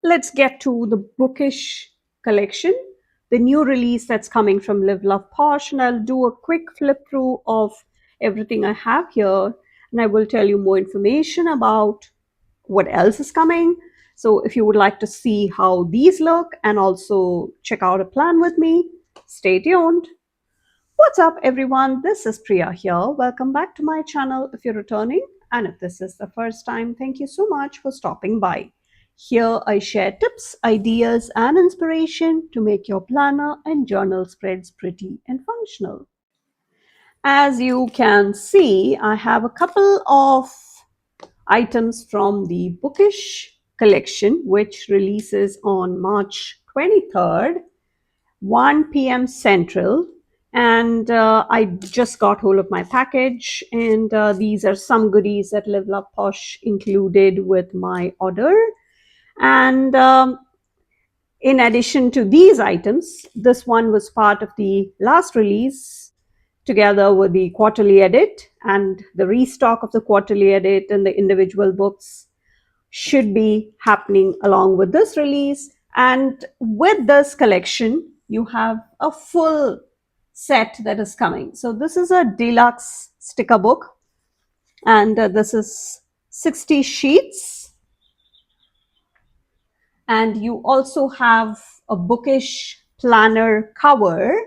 let's get to the Bookish collection, the new release that's coming from Live Love Posh. And I'll do a quick flip through of everything I have here. And I will tell you more information about what else is coming. So if you would like to see how these look and also check out a plan with me, stay tuned. What's up, everyone? This is Priya here. Welcome back to my channel if you're returning. And if this is the first time, thank you so much for stopping by. Here I share tips, ideas, and inspiration to make your planner and journal spreads pretty and functional. As you can see, I have a couple of items from the Bookish collection, which releases on March 23rd, 1 p.m. Central. And I just got hold of my package, and these are some goodies that Live Love Posh included with my order. And in addition to these items, this one was part of the last release together with the quarterly edit, and the restock of the quarterly edit and the individual books should be happening along with this release. And with this collection, you have a full set that is coming. So this is a deluxe sticker book, and this is 60 sheets. And you also have a bookish planner cover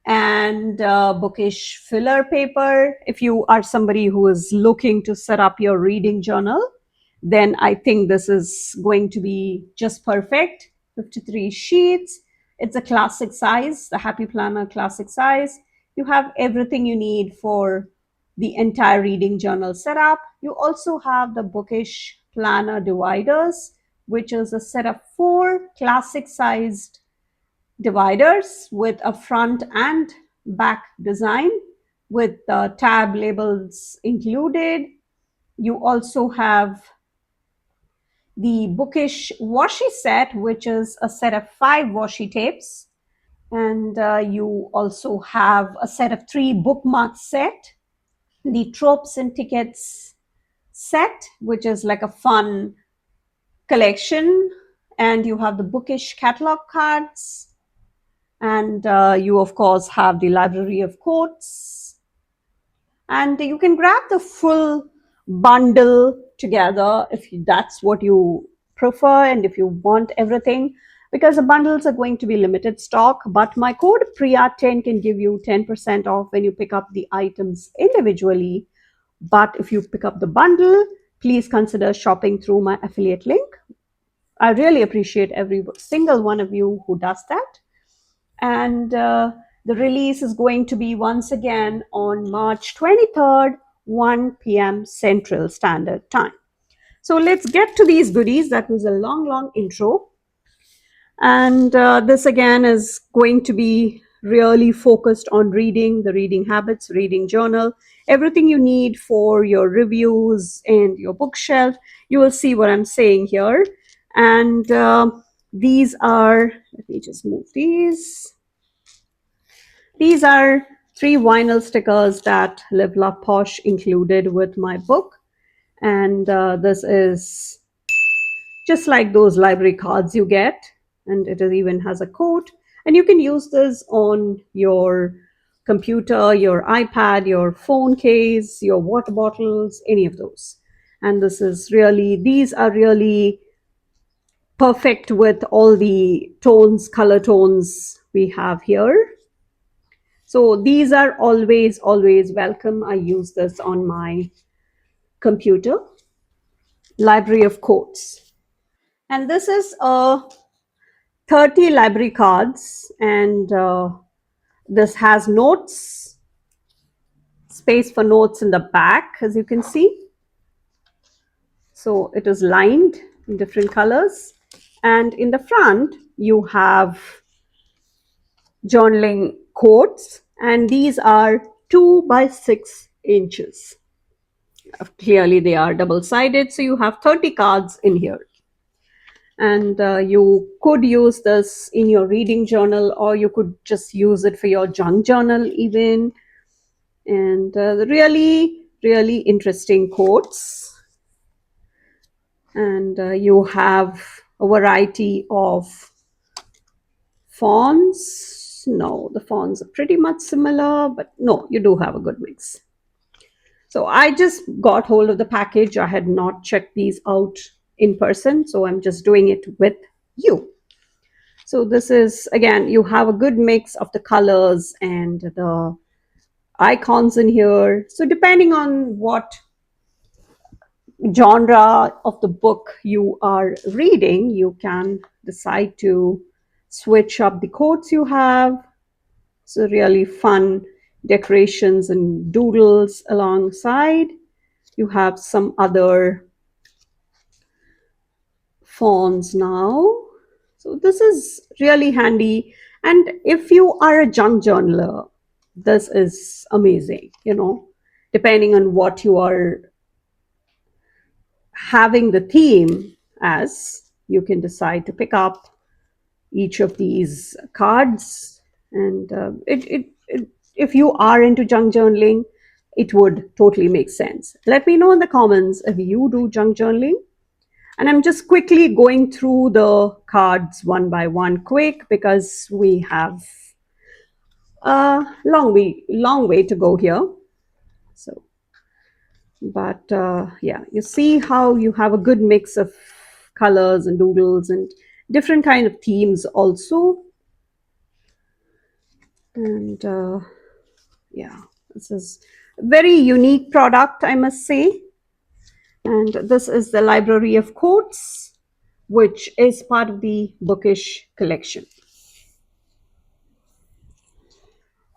and bookish filler paper. If you are somebody who is looking to set up your reading journal, then I think this is going to be just perfect. 53 sheets. It's a classic size, the Happy Planner classic size. You have everything you need for the entire reading journal setup. You also have the bookish planner dividers, which is a set of 4 classic sized dividers with a front and back design with the tab labels included. You also have the Bookish Washi Set, which is a set of 5 washi tapes. And you also have a set of 3 bookmark set, the Tropes and Tickets set, which is like a fun collection. And you have the Bookish Catalog Cards. And you, of course, have the library of quotes. And you can grab the full bundle together if that's what you prefer and if you want everything, because the bundles are going to be limited stock. But my code Priya10 can give you 10% off when you pick up the items individually. But if you pick up the bundle, please consider shopping through my affiliate link. I really appreciate every single one of you who does that. And the release is going to be once again on March 23rd, 1 p.m. Central Standard Time. So let's get to these goodies. That was a long intro. And this again is going to be really focused on reading, the reading habits, reading journal, everything you need for your reviews and your bookshelf. You will see what I'm saying here. And these are, let me just move these. These are 3 vinyl stickers that Live Love Posh included with my book. And this is just like those library cards you get. And it even has a quote. And you can use this on your computer, your iPad, your phone case, your water bottles, any of those. And this is really, these are really perfect with all the tones, color tones we have here. So these are always welcome. I use this on my computer. Library of quotes. And this is 30 library cards, and this has notes, space for notes in the back, as you can see. So it is lined in different colors. And in the front, you have journaling quotes, and these are 2 by 6 inches. Clearly they are double-sided, so you have 30 cards in here. And you could use this in your reading journal, or you could just use it for your junk journal even. And really interesting quotes. And you have a variety of fonts. No, the fonts are pretty much similar, but no, you do have a good mix. So I just got hold of the package. I had not checked these out in person, so I'm just doing it with you. So this is, again, you have a good mix of the colors and the icons in here. So depending on what genre of the book you are reading, you can decide to switch up the quotes you have. So really fun decorations and doodles alongside. You have some other fonts now. So this is really handy. And if you are a junk journaler, this is amazing, depending on what you are having the theme as, you can decide to pick up each of these cards. And if you are into junk journaling, it would totally make sense. Let me know in the comments if you do junk journaling. And I'm just quickly going through the cards one by one quick, because we have a long way to go here. So, but yeah, you see how you have a good mix of colors and doodles and different kind of themes also. And yeah, this is a very unique product, I must say. And this is the library of quotes, which is part of the Bookish collection.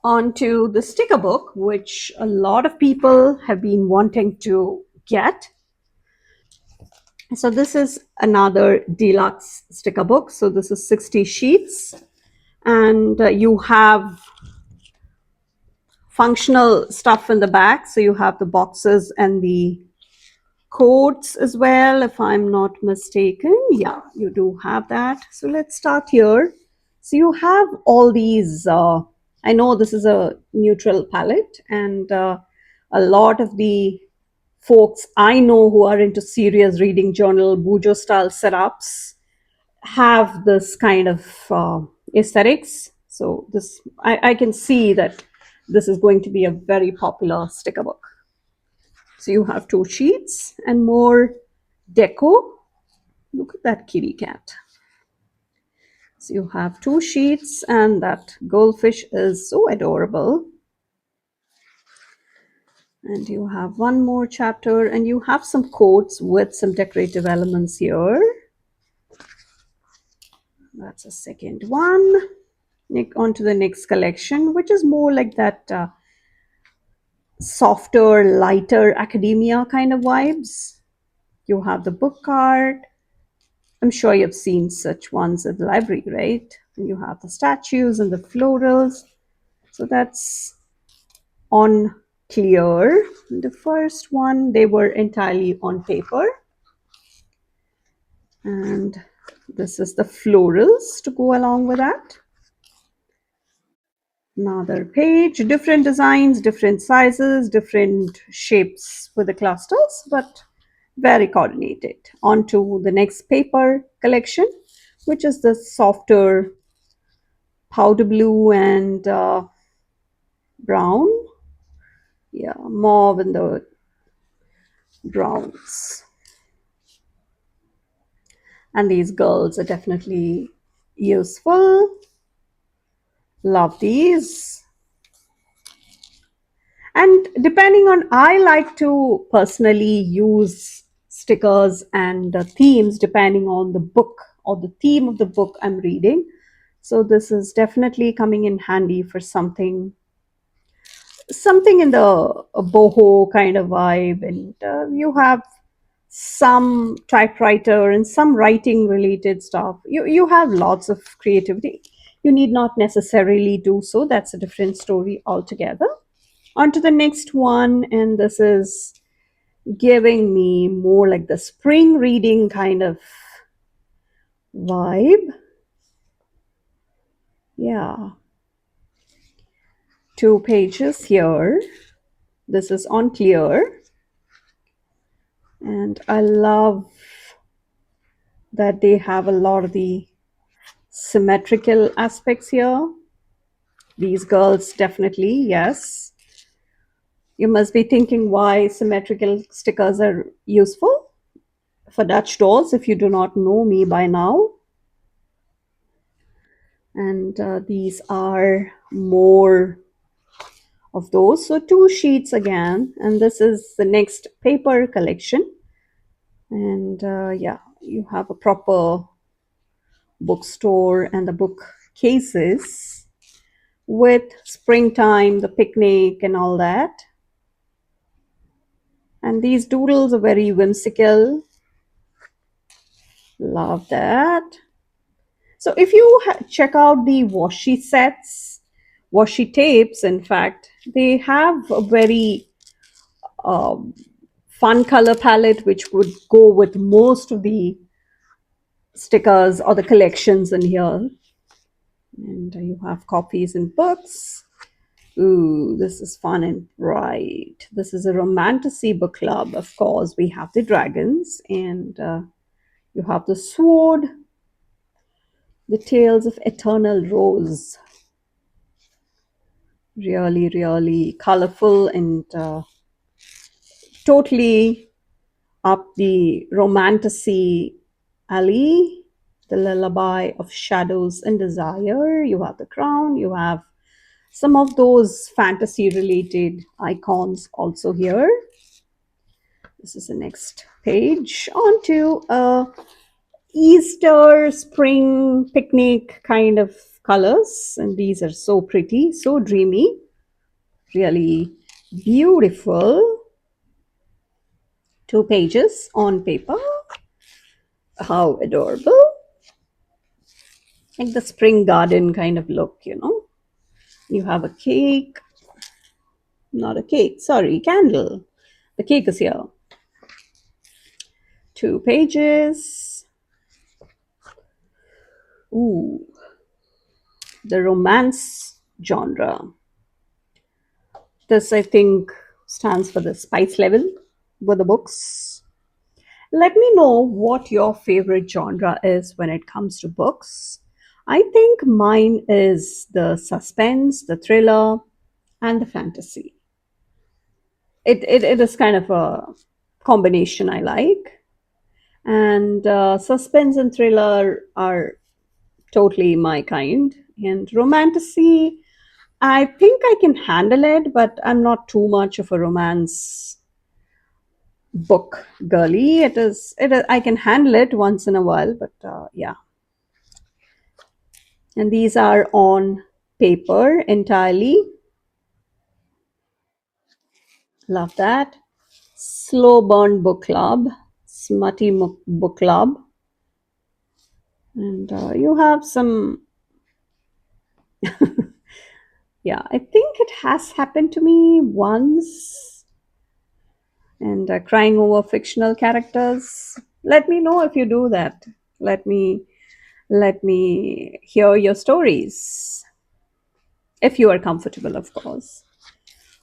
On to the sticker book, which a lot of people have been wanting to get. So this is another deluxe sticker book. So this is 60 sheets, and you have functional stuff in the back. So you have the boxes and the quotes as well, if I'm not mistaken. Yeah, you do have that. So let's start here. So you have all these, I know this is a neutral palette, and a lot of the folks I know who are into serious reading journal, Bujo style setups, have this kind of aesthetics. So this, I can see that this is going to be a very popular sticker book. So you have two sheets and more deco. Look at that kitty cat. So you have two sheets, and that goldfish is so adorable. And you have one more chapter, and you have some quotes with some decorative elements here. That's a second one. On to the next collection, which is more like that softer, lighter academia kind of vibes. You have the book card. I'm sure you've seen such ones at the library, right? And you have the statues and the florals. So that's on clear. The first one, they were entirely on paper. And this is the florals to go along with that. Another page, different designs, different sizes, different shapes with the clusters, but very coordinated. On to the next paper collection, which is the softer powder blue and brown. Yeah, mauve and the browns. And these girls are definitely useful. Love these. And depending on, I like to personally use stickers and themes depending on the book or the theme of the book I'm reading. So this is definitely coming in handy for something in the boho kind of vibe. And you have some typewriter and some writing related stuff. You have lots of creativity. You need not necessarily do so. That's a different story altogether. On to the next one, and this is giving me more like the spring reading kind of vibe. Yeah. Two pages here. This is on clear. And I love that they have a lot of the symmetrical aspects here. These girls definitely, yes. You must be thinking why symmetrical stickers are useful for Dutch dolls if you do not know me by now. And these are more of those. So two sheets again, and this is the next paper collection. And yeah, you have a proper bookstore and the book cases with springtime, the picnic, and all that. And these doodles are very whimsical. Love that. So if you check out the washi sets, washi tapes, in fact, they have a very um, fun color palette which would go with most of the stickers or the collections in here. And you have copies and books. Ooh, this is fun and bright. This is a Romantasy book club. Of course, we have the dragons and you have the sword, the tales of eternal rose. Really, really colorful and totally up the Romantasy alley. The lullaby of shadows and desire. You have the crown. You have some of those fantasy related icons also here. This is the next page. On to Easter, spring, picnic kind of colors. And these are so pretty, so dreamy, really beautiful. Two pages on paper. How adorable. Like the spring garden kind of look, you know. You have a cake. Not a cake, sorry, candle. The cake is here. Two pages. Ooh, the romance genre. This, I think, stands for the spice level with the books. Let me know what your favorite genre is when it comes to books. I think mine is the suspense, the thriller, and the fantasy. It is kind of a combination I like. And suspense and thriller are totally my kind. And romantasy, I think I can handle it, but I'm not too much of a romance book girly. I can handle it once in a while, but yeah. And these are on paper entirely. Love that. Slow burn book club, smutty book club. And you have some, yeah, I think it has happened to me once. And crying over fictional characters. Let me know if you do that. Let me let me hear your stories if you are comfortable, of course.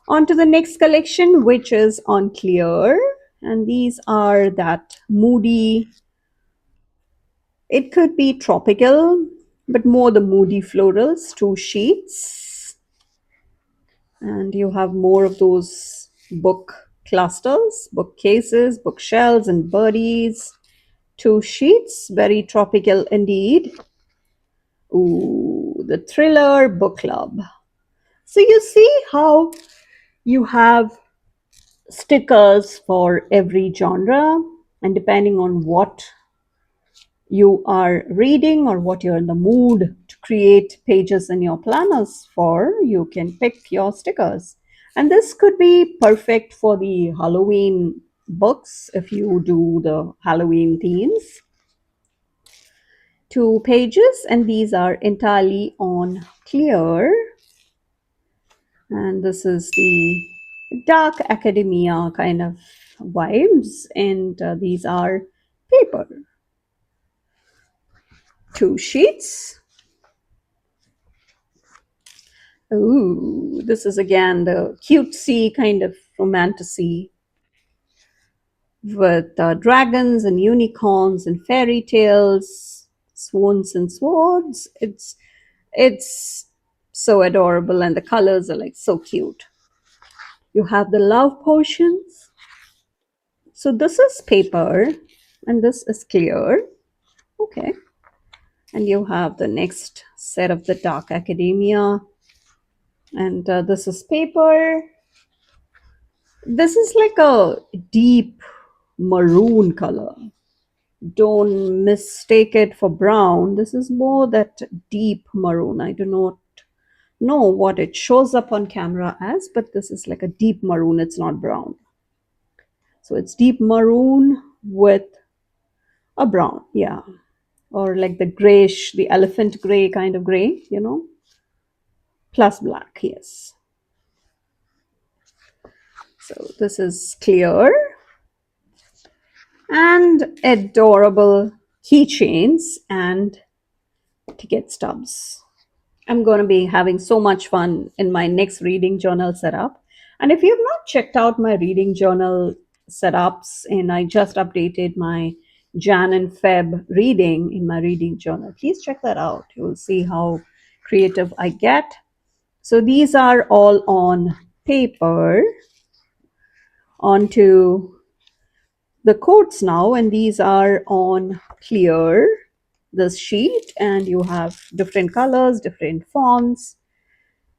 On to the next collection, which is on clear, and these are that moody. It could be tropical, but more the moody florals. Two sheets, and you have more of those book clusters, bookcases, bookshelves, and birdies. Two sheets, very tropical indeed. Ooh, the thriller book club. So you see how you have stickers for every genre, and depending on what you are reading or what you're in the mood to create pages in your planners for, you can pick your stickers. And this could be perfect for the Halloween books if you do the Halloween themes. Two pages, and these are entirely on clear. And this is the dark academia kind of vibes, and these are paper. Two sheets. Ooh, this is again the cutesy kind of romantasy. with dragons and unicorns and fairy tales, swans and swords. It's so adorable, and the colors are like so cute. You have the love potions. So this is paper, and this is clear. Okay. And you have the next set of the Dark Academia, and this is paper. This is like a deep maroon color. Don't mistake it for brown. This is more that deep maroon. I do not know what it shows up on camera as, but this is like a deep maroon. It's not brown. So it's deep maroon with a brown, yeah. Or like the grayish, the elephant gray kind of gray, plus black, yes. So this is clear, and adorable keychains and ticket stubs. I'm going to be having so much fun in my next reading journal setup. And if you've not checked out my reading journal setups, and I just updated my Jan and Feb reading in my reading journal, please check that out. You will see how creative I get. So these are all on paper onto the quotes now, and these are on clear, this sheet, and you have different colors, different fonts,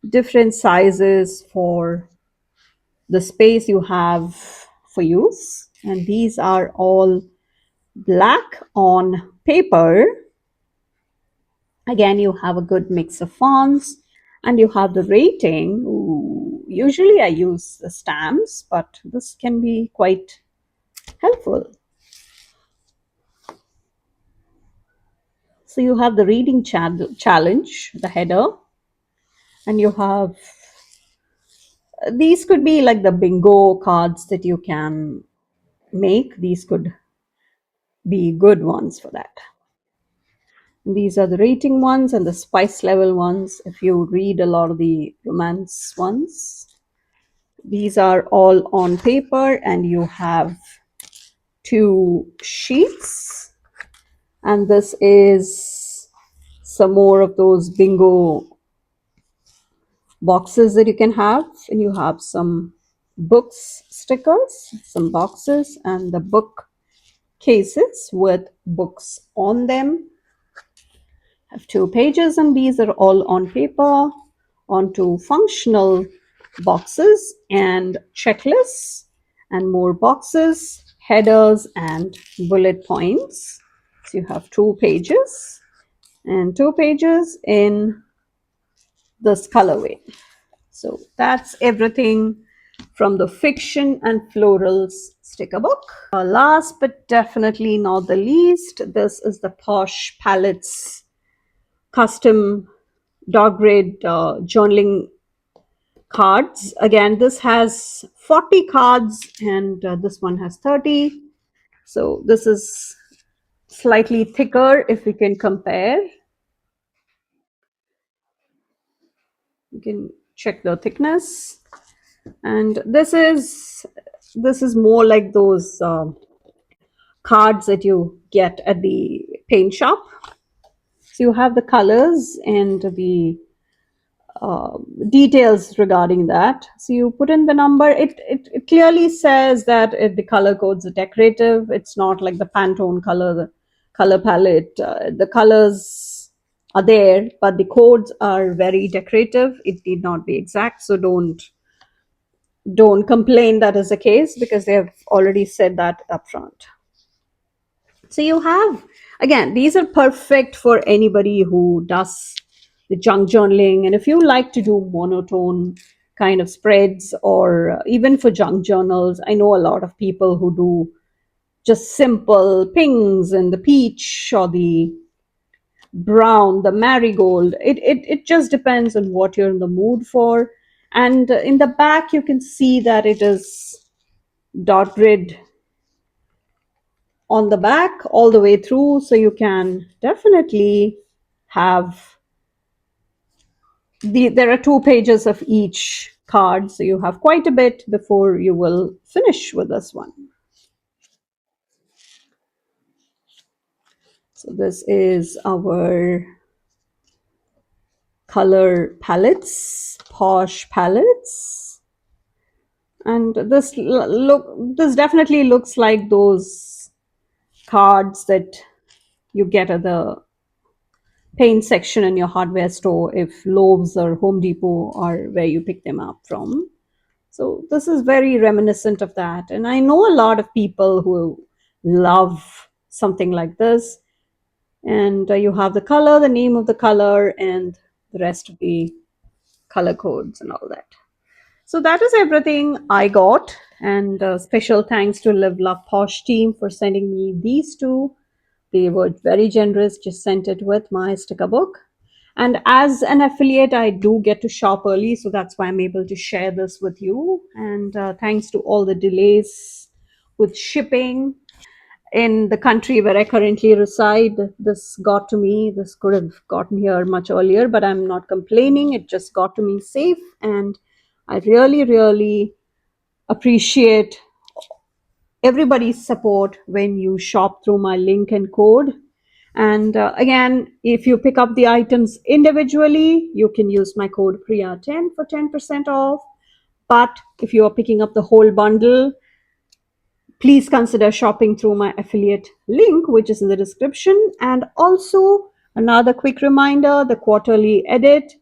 different sizes for the space you have for use. And these are all black on paper. Again, you have a good mix of fonts, and you have the rating. Ooh, usually I use the stamps, but this can be quite helpful. So you have the reading challenge, the header, and you have these could be like the bingo cards that you can make. These could be good ones for that. These are the rating ones and the spice level ones. If you read a lot of the romance ones, these are all on paper, and you have two sheets. And this is some more of those bingo boxes that you can have, and you have some books stickers, some boxes, and the book cases with books on them. I have 2 pages, and these are all on paper onto functional boxes and checklists, and more boxes, headers, and bullet points. So you have 2 pages and 2 pages in this colorway. So that's everything from the Fiction and Florals sticker book. Last but definitely not the least, this is the Posh Palettes custom dog grid journaling cards. Again, this has 40 cards, and this one has 30. So this is slightly thicker if we can compare. You can check the thickness. And this is more like those cards that you get at the paint shop. So you have the colors and the details regarding that. So you put in the number. It clearly says that the color codes are decorative. It's not like the Pantone the color palette. The colors are there, but the codes are very decorative. It need not be exact, so don't complain that is the case, because they have already said that up front. So you have, again, these are perfect for anybody who does the junk journaling. And if you like to do monotone kind of spreads, or even for junk journals, I know a lot of people who do just simple pinks and the peach or the brown, the marigold. It just depends on what you're in the mood for. And in the back, you can see that it is dot grid on the back all the way through. So you can definitely have there are 2 pages of each card. So you have quite a bit before you will finish with this one. So this is our color palettes, Posh palettes. And this definitely looks like those cards that you get at the paint section in your hardware store if Lowe's or Home Depot are where you pick them up from. So this is very reminiscent of that. And I know a lot of people who love something like this. And you have the color, the name of the color, and the rest of the color codes and all that. So that is everything I got. And special thanks to Live Love Posh team for sending me these two. They were very generous, just sent it with my sticker book. And as an affiliate, I do get to shop early, so that's why I'm able to share this with you. And thanks to all the delays with shipping in the country where I currently reside, this got to me. This could have gotten here much earlier, but I'm not complaining. It just got to me safe. And I really, really appreciate everybody's support when you shop through my link and code. And again, if you pick up the items individually, you can use my code Priya10 for 10% off. But if you are picking up the whole bundle, please consider shopping through my affiliate link, which is in the description. And also, another quick reminder, the quarterly edit,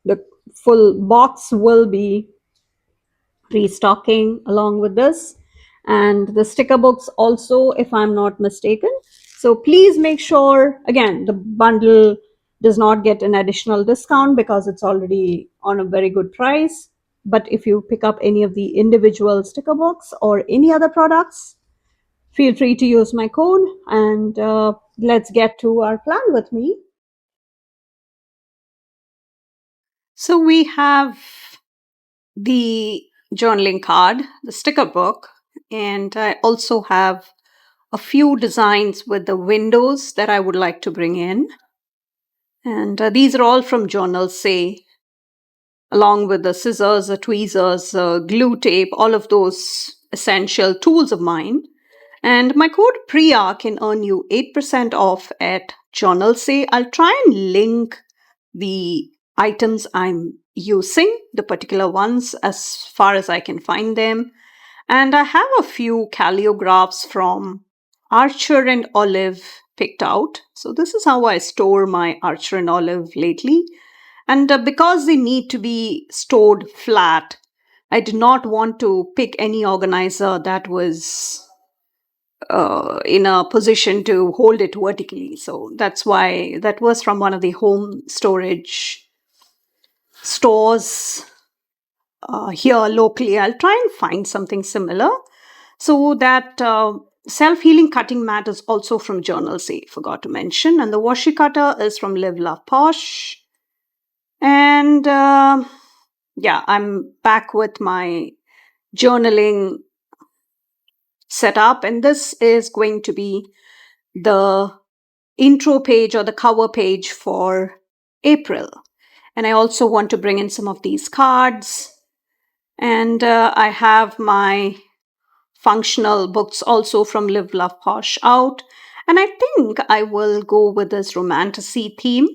the full box will be restocking along with this, and the sticker books also, if I'm not mistaken. So please make sure, again, the bundle does not get an additional discount because it's already on a very good price. But if you pick up any of the individual sticker books or any other products, feel free to use my code. And let's get to our plan with me. So we have the journaling card, the sticker book, and I also have a few designs with the windows that I would like to bring in. And these are all from Journal.say, along with the scissors, the tweezers, glue tape, all of those essential tools of mine. And my code Priya can earn you 8% off at Journal.say. I'll try and link the items I'm using, the particular ones, as far as I can find them. And I have a few calligraphs from Archer and Olive picked out. So this is how I store my Archer and Olive lately. And because they need to be stored flat, I did not want to pick any organizer that was in a position to hold it vertically. So that's why that was from one of the home storage stores here locally. I'll try and find something similar. So that self-healing cutting mat is also from Journal.say, forgot to mention. And the washi cutter is from Live Love Posh. And yeah, I'm back with my journaling setup. And this is going to be the intro page or the cover page for April. And I also want to bring in some of these cards. And I have my functional books also from Live Love Posh out. And I think I will go with this Romantasy theme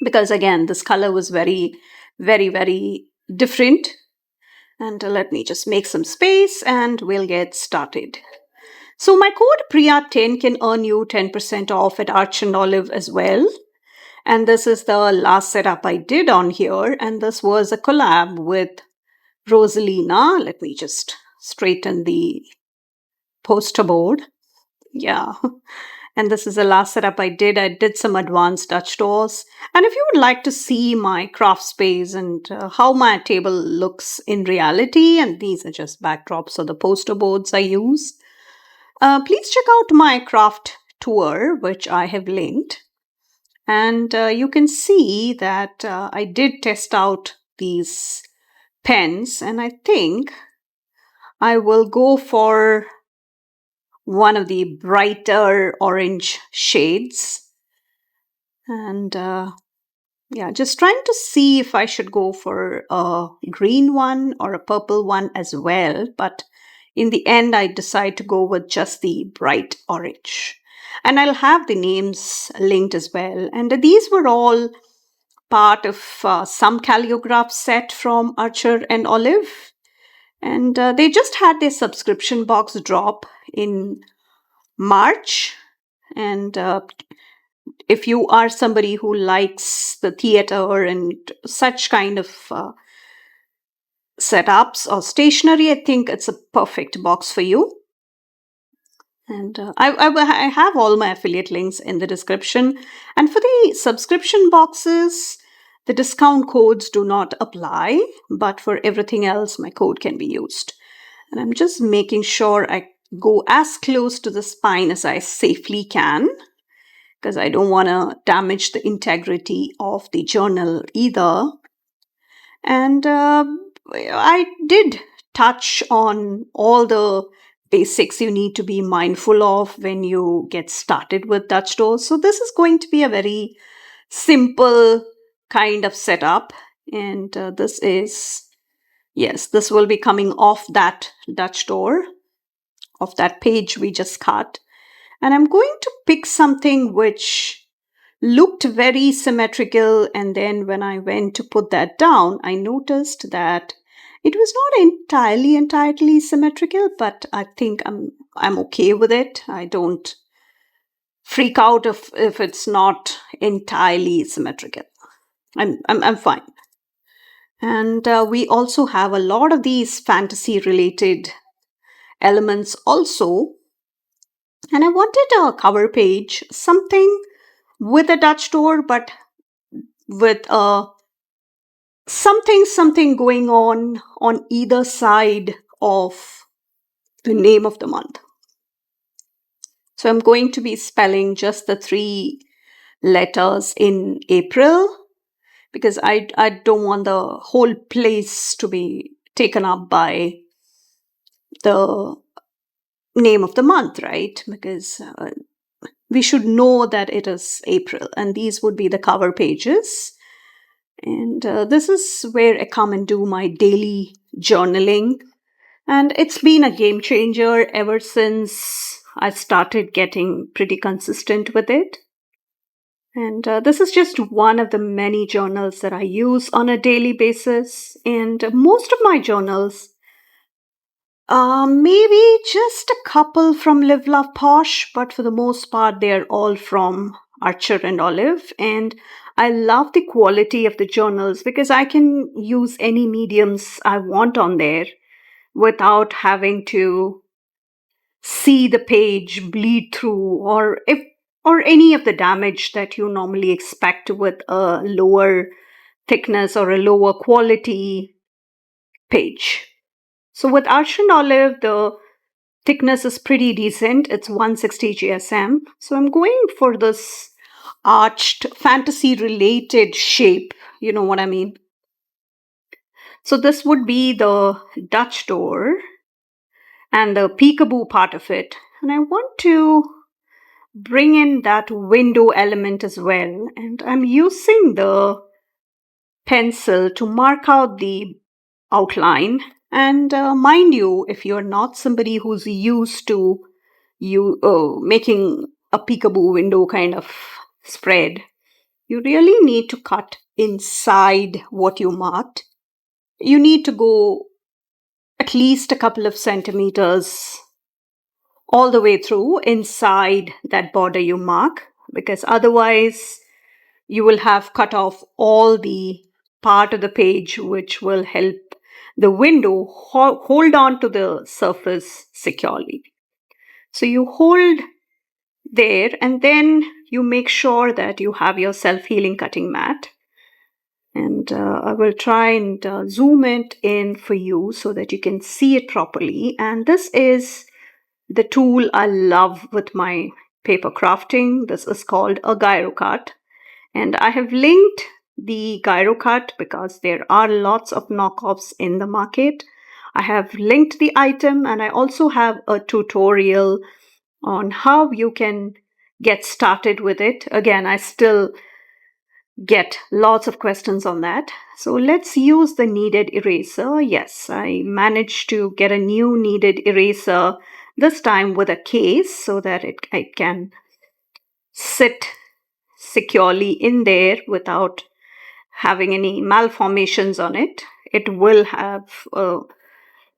because, again, this color was very, very, very different. And let me just make some space and we'll get started. So my code Priya10 can earn you 10% off at Arch and Olive as well. And this is the last setup I did on here. And this was a collab with Rosalina. Let me just straighten the poster board. Yeah. And this is the last setup I did. I did some advanced Dutch doors. And if you would like to see my craft space and how my table looks in reality, and these are just backdrops of the poster boards I use, please check out my craft tour, which I have linked. And you can see that I did test out these pens, and I think I will go for one of the brighter orange shades. And yeah, just trying to see if I should go for a green one or a purple one as well. But in the end, I decide to go with just the bright orange. And I'll have the names linked as well. And these were all part of some calligraph set from Archer and Olive. And they just had their subscription box drop in March. And if you are somebody who likes the theater and such kind of setups or stationery, I think it's a perfect box for you. And I have all my affiliate links in the description. And for the subscription boxes, the discount codes do not apply, but for everything else, my code can be used. And I'm just making sure I go as close to the spine as I safely can, because I don't want to damage the integrity of the journal either. And I did touch on all the basics you need to be mindful of when you get started with Dutch doors. So this is going to be a very simple kind of setup. And this will be coming off that Dutch door, of that page we just cut. And I'm going to pick something which looked very symmetrical, and then when I went to put that down, I noticed that it was not entirely symmetrical, but I think I'm okay with it. I don't freak out if it's not entirely symmetrical. I'm fine. And we also have a lot of these fantasy related elements also. And I wanted a cover page, something with a Dutch door, but with a something going on either side of the name of the month. So I'm going to be spelling just the 3 letters in April, because I don't want the whole place to be taken up by the name of the month, right? Because we should know that it is April, and these would be the cover pages. And this is where I come and do my daily journaling. And it's been a game changer ever since I started getting pretty consistent with it. And this is just one of the many journals that I use on a daily basis. And most of my journals, maybe just a couple from Live Love Posh, but for the most part, they're all from Archer and Olive. And I love the quality of the journals because I can use any mediums I want on there without having to see the page bleed through or any of the damage that you normally expect with a lower thickness or a lower quality page. So with Arch and Olive, the thickness is pretty decent. It's 160 GSM. So I'm going for this arched fantasy related shape. You know what I mean? So this would be the Dutch door and the peekaboo part of it. And I want to bring in that window element as well. And I'm using the pencil to mark out the outline. And mind you, if you're not somebody who's used to making a peekaboo window kind of spread, you really need to cut inside what you marked. You need to go at least a couple of centimeters all the way through inside that border you mark, because otherwise you will have cut off all the part of the page which will help the window hold on to the surface securely. So you hold there, and then you make sure that you have your self-healing cutting mat. And I will try and zoom it in for you so that you can see it properly. And this is the tool I love with my paper crafting. This is called a gyro cut. And I have linked the gyro cut because there are lots of knockoffs in the market. I have linked the item, and I also have a tutorial on how you can get started with it. Again, I still get lots of questions on that. So let's use the kneaded eraser. Yes, I managed to get a new kneaded eraser, this time with a case, so that I can sit securely in there without having any malformations on it. It will have a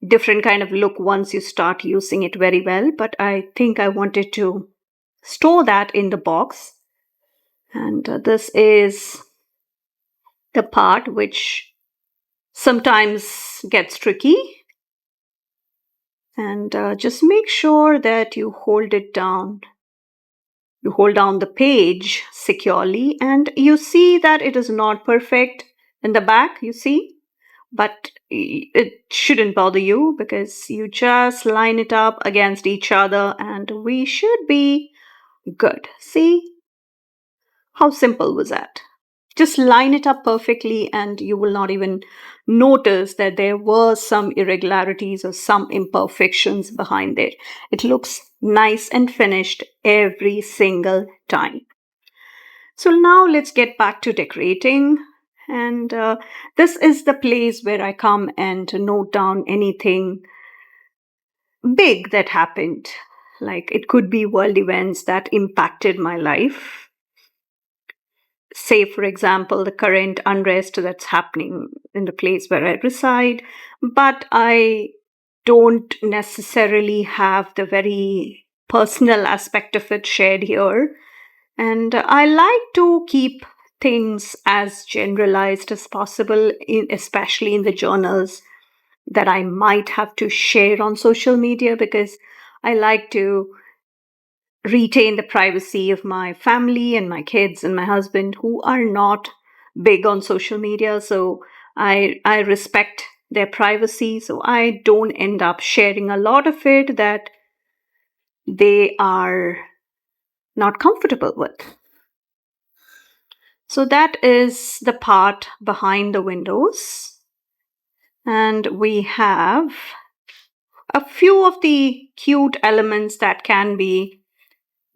different kind of look once you start using it very well, but I think I wanted to store that in the box. And this is the part which sometimes gets tricky. And just make sure that you hold it down. You hold down the page securely, and you see that it is not perfect in the back, you see? But it shouldn't bother you because you just line it up against each other and we should be good. See? How simple was that? Just line it up perfectly and you will not even notice that there were some irregularities or some imperfections behind it. It looks nice and finished every single time. So now let's get back to decorating. And this is the place where I come and note down anything big that happened. Like it could be world events that impacted my life. Say, for example, the current unrest that's happening in the place where I reside, but I don't necessarily have the very personal aspect of it shared here. And I like to keep things as generalized as possible, especially in the journals that I might have to share on social media, because I like to retain the privacy of my family and my kids and my husband who are not big on social media. So I respect their privacy. So I don't end up sharing a lot of it that they are not comfortable with. So that is the part behind the windows. And we have a few of the cute elements that can be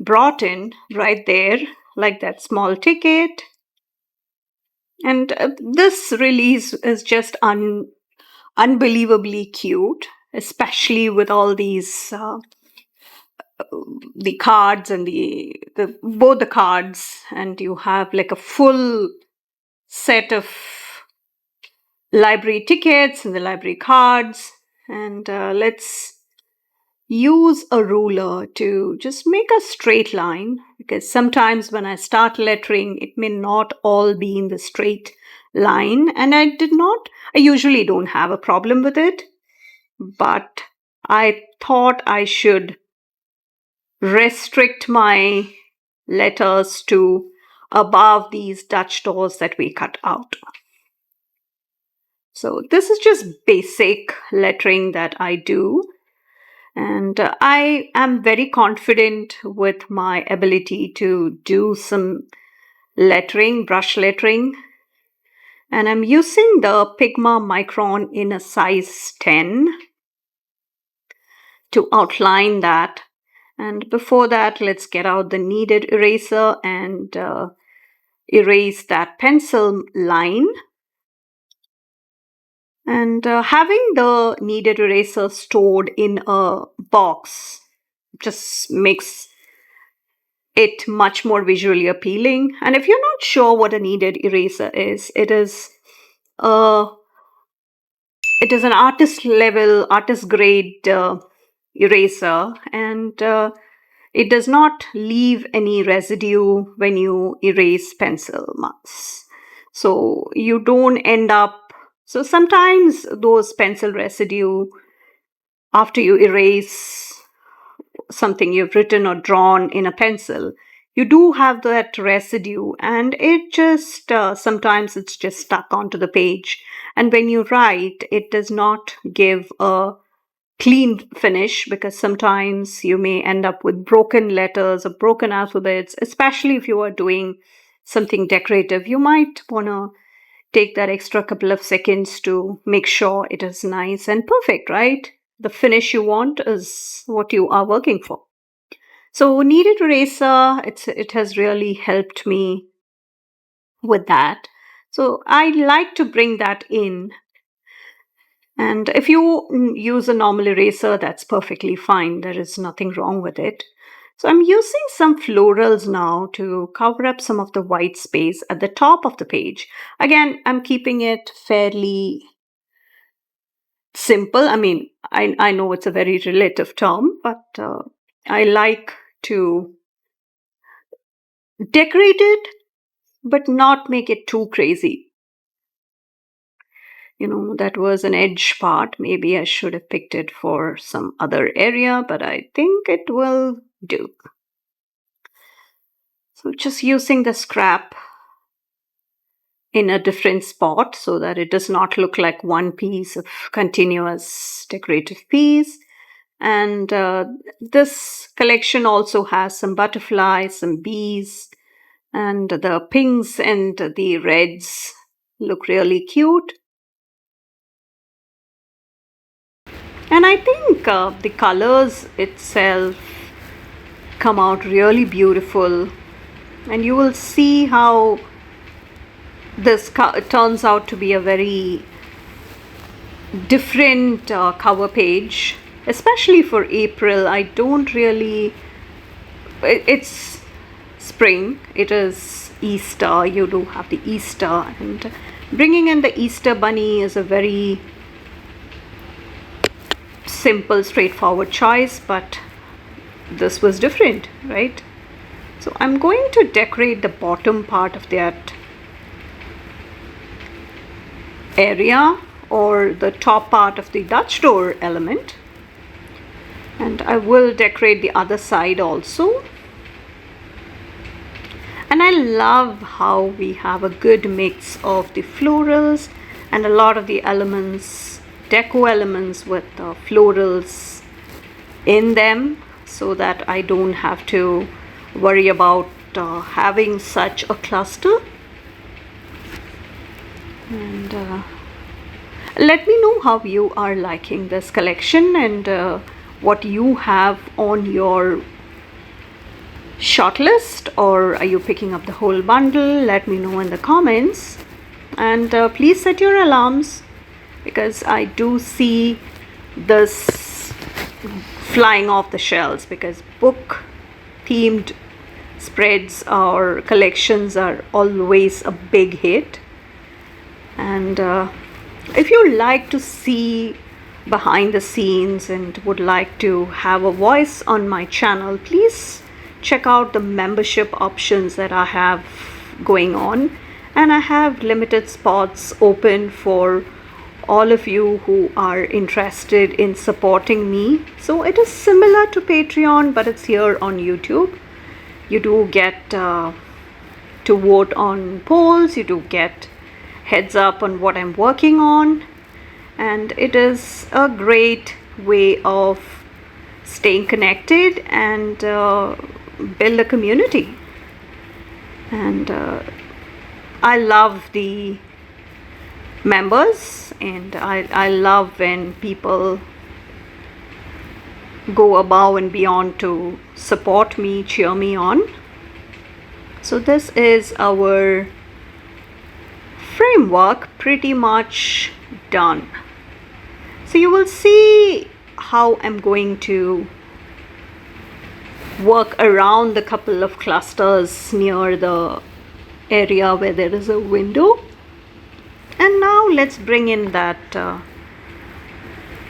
brought in right there, like that small ticket. And this release is just unbelievably cute, especially with all these the cards and the both the cards, and you have like a full set of library tickets and the library cards. And let's use a ruler to just make a straight line, because sometimes when I start lettering, it may not all be in the straight line, and I usually don't have a problem with it, but I thought I should restrict my letters to above these Dutch doors that we cut out. So this is just basic lettering that I do. And I am very confident with my ability to do some lettering, brush lettering. And I'm using the Pigma Micron in a size 10 to outline that. And before that, let's get out the kneaded eraser and erase that pencil line. And having the kneaded eraser stored in a box just makes it much more visually appealing. And if you're not sure what a kneaded eraser is, it is an artist level, artist grade eraser, and it does not leave any residue when you erase pencil marks. So you don't end up. So sometimes those pencil residue, after you erase something you've written or drawn in a pencil, you do have that residue, and it just sometimes it's just stuck onto the page. And when you write, it does not give a clean finish, because sometimes you may end up with broken letters or broken alphabets, especially if you are doing something decorative. You might want to take that extra couple of seconds to make sure it is nice and perfect, right? The finish you want is what you are working for. So kneaded eraser, it has really helped me with that. So I like to bring that in. And if you use a normal eraser, that's perfectly fine. There is nothing wrong with it. So I'm using some florals now to cover up some of the white space at the top of the page. Again, I'm keeping it fairly simple. I mean, I know it's a very relative term, but I like to decorate it, but not make it too crazy. You know, that was an edge part. Maybe I should have picked it for some other area, but I think it will do. So just using the scrap in a different spot so that it does not look like one piece of continuous decorative piece. And this collection also has some butterflies, some bees, and the pinks and the reds look really cute. And I think the colors itself come out really beautiful. And you will see how this turns out to be a very different cover page, especially for April. I don't really, it's spring, it is Easter, you do have the Easter, and bringing in the Easter bunny is a very simple, straightforward choice, but this was different, right? So I'm going to decorate the bottom part of that area, or the top part of the Dutch door element, and I will decorate the other side also. And I love how we have a good mix of the florals and a lot of the elements, deco elements with florals in them, so that I don't have to worry about having such a cluster. And let me know how you are liking this collection and what you have on your shortlist, or are you picking up the whole bundle? Let me know in the comments. And please set your alarms, because I do see this flying off the shelves, because book themed spreads or collections are always a big hit. And if you like to see behind the scenes and would like to have a voice on my channel, please check out the membership options that I have going on. And I have limited spots open for all of you who are interested in supporting me. So it is similar to Patreon, but it's here on YouTube. You do get to vote on polls, you do get heads up on what I'm working on, and it is a great way of staying connected and build a community. And I love the members, and I love when people go above and beyond to support me, cheer me on. So this is our framework pretty much done. So you will see how I'm going to work around the couple of clusters near the area where there is a window. And now let's bring in that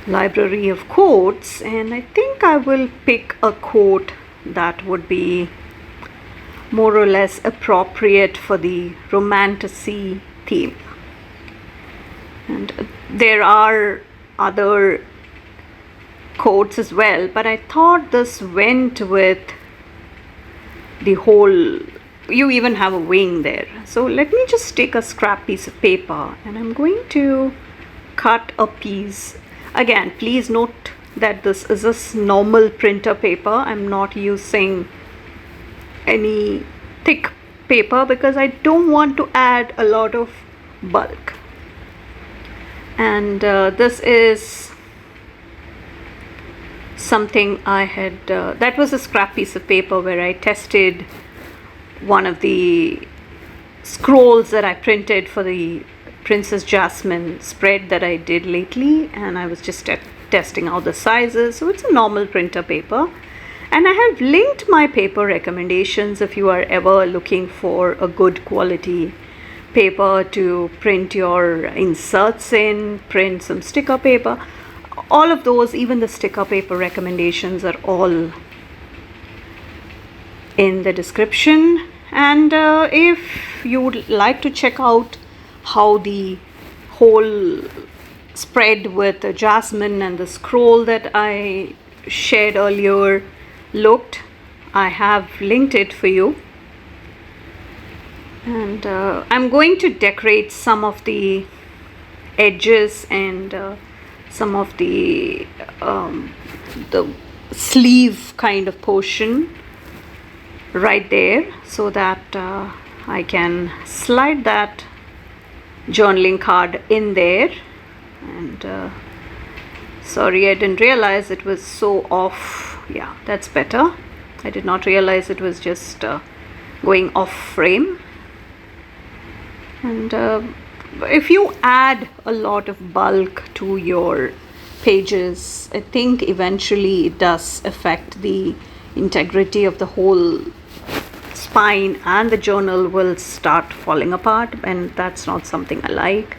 library of quotes, and I think I will pick a quote that would be more or less appropriate for the Romantasy theme. And there are other quotes as well, but I thought this went with the whole, you even have a wing there. So let me just take a scrap piece of paper, and I'm going to cut a piece. Again, please note that this is a normal printer paper. I'm not using any thick paper because I don't want to add a lot of bulk. And this is something I had, that was a scrap piece of paper where I tested one of the scrolls that I printed for the Princess Jasmine spread that I did lately, and I was just testing out the sizes. So it's a normal printer paper, And I have linked my paper recommendations if you are ever looking for a good quality paper to print your inserts in, print some sticker paper. All of those, even the sticker paper recommendations, are all in the description. And if you would like to check out how the whole spread with the jasmine and the scroll that I shared earlier looked, I have linked it for you. And I'm going to decorate some of the edges and some of the sleeve kind of portion right there, so that I can slide that journaling card in there. And sorry, I didn't realize it was so off. Yeah, that's better. I did not realize it was just going off frame. And if you add a lot of bulk to your pages, I think eventually it does affect the integrity of the whole spine, and the journal will start falling apart, and that's not something I like.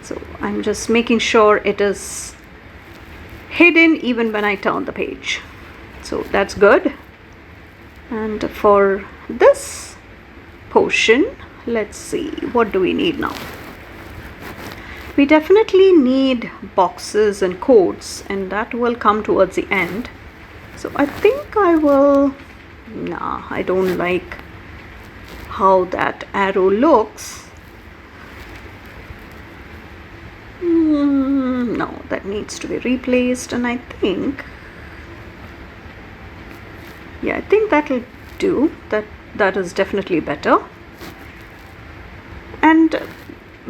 So I'm just making sure it is hidden even when I turn the page. So that's good. And for this portion, let's see, what do we need now? We definitely need boxes and codes, and that will come towards the end. So I think I will, nah, I don't like how that arrow looks. No, that needs to be replaced, and I think, yeah, I think that'll do. That is definitely better. And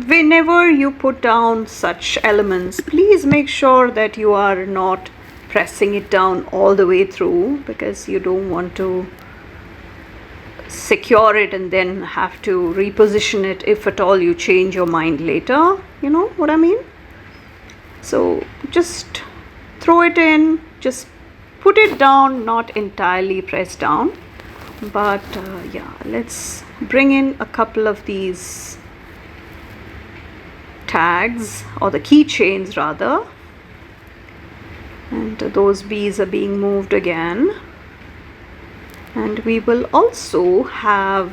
whenever you put down such elements, please make sure that you are not pressing it down all the way through, because you don't want to secure it and then have to reposition it if at all you change your mind later. You know what I mean? So just throw it in, just put it down, not entirely press down. But yeah, let's bring in a couple of these tags, or the keychains rather. And those bees are being moved again. And we will also have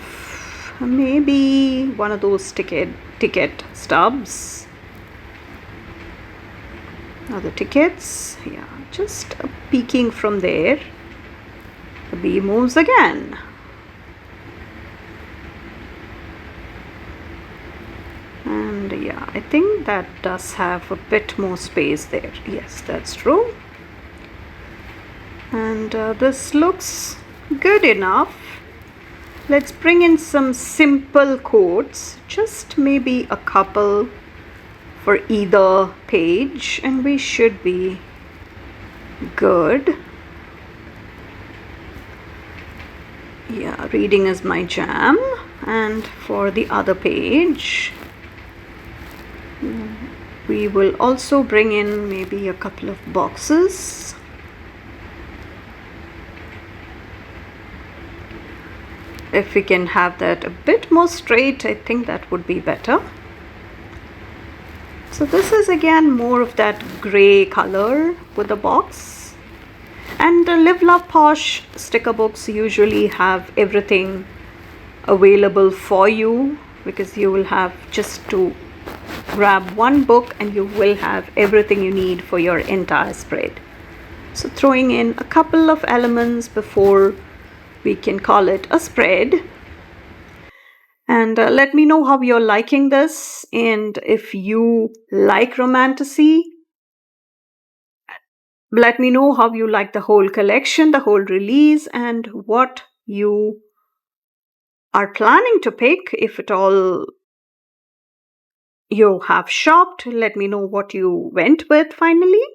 maybe one of those ticket stubs. Other tickets, yeah, just peeking from there. The bee moves again. And yeah, I think that does have a bit more space there. Yes, that's true. And this looks good enough. Let's bring in some simple quotes, just maybe a couple for either page, and we should be good. Yeah, reading is my jam. And for the other page, we will also bring in maybe a couple of boxes. If we can have that a bit more straight, I think that would be better. So this is again more of that gray color with the box. And the Live Love Posh sticker books usually have everything available for you, because you will have just to grab one book and you will have everything you need for your entire spread. So throwing in a couple of elements before we can call it a spread. And let me know how you're liking this, and if you like Romantasy, let me know how you like the whole collection, the whole release, and what you are planning to pick. If at all you have shopped, let me know what you went with finally.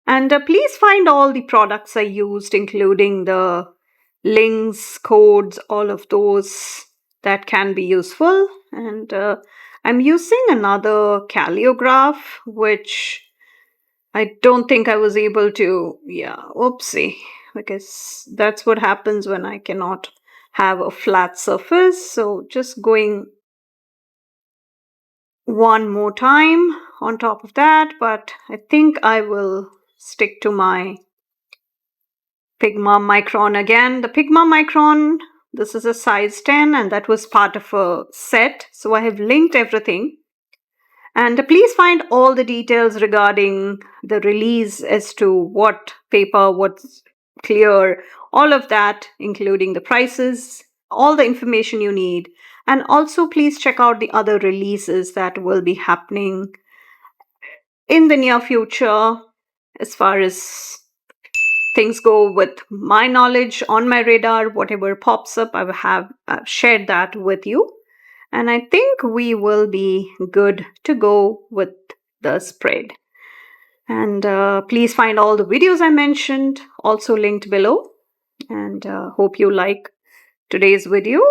And please find all the products I used, including the links, codes, all of those that can be useful. And I'm using another calligraph, which I don't think I was able to, yeah, oopsie. because that's what happens when I cannot have a flat surface. So just going one more time on top of that, but I think I will stick to my Pigma Micron again. The Pigma Micron, this is a size 10 and that was part of a set. So I have linked everything. And please find all the details regarding the release as to what paper, what's clear, all of that, including the prices, all the information you need. And also please check out the other releases that will be happening in the near future as far as things go with my knowledge on my radar. Whatever pops up, I have shared that with you. And I think we will be good to go with the spread. And please find all the videos I mentioned also linked below. And hope you like today's video.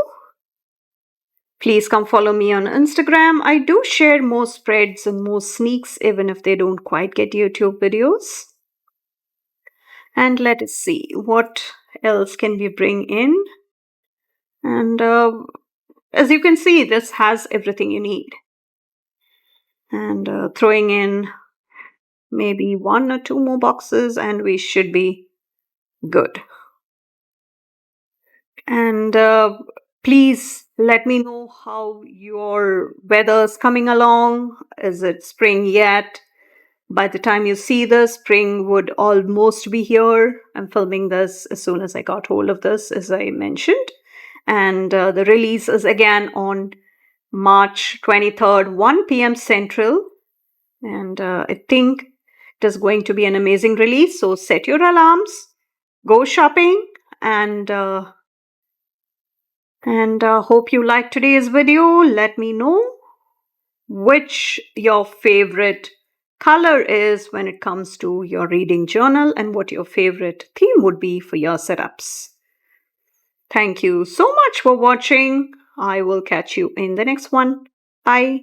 Please come follow me on Instagram. I do share more spreads and more sneaks even if they don't quite get YouTube videos. And let us see what else can we bring in. And as you can see, this has everything you need. And throwing in maybe 1 or 2 more boxes and we should be good. And please let me know how your weather's coming along. Is it spring yet? By the time you see this, spring would almost be here. I'm filming this as soon as I got hold of this, as I mentioned. And the release is again on March 23rd, 1 p.m. Central. And I think it is going to be an amazing release. So set your alarms, go shopping, and hope you liked today's video. Let me know which your favorite color is when it comes to your reading journal and what your favorite theme would be for your setups. Thank you so much for watching. I will catch you in the next one. Bye.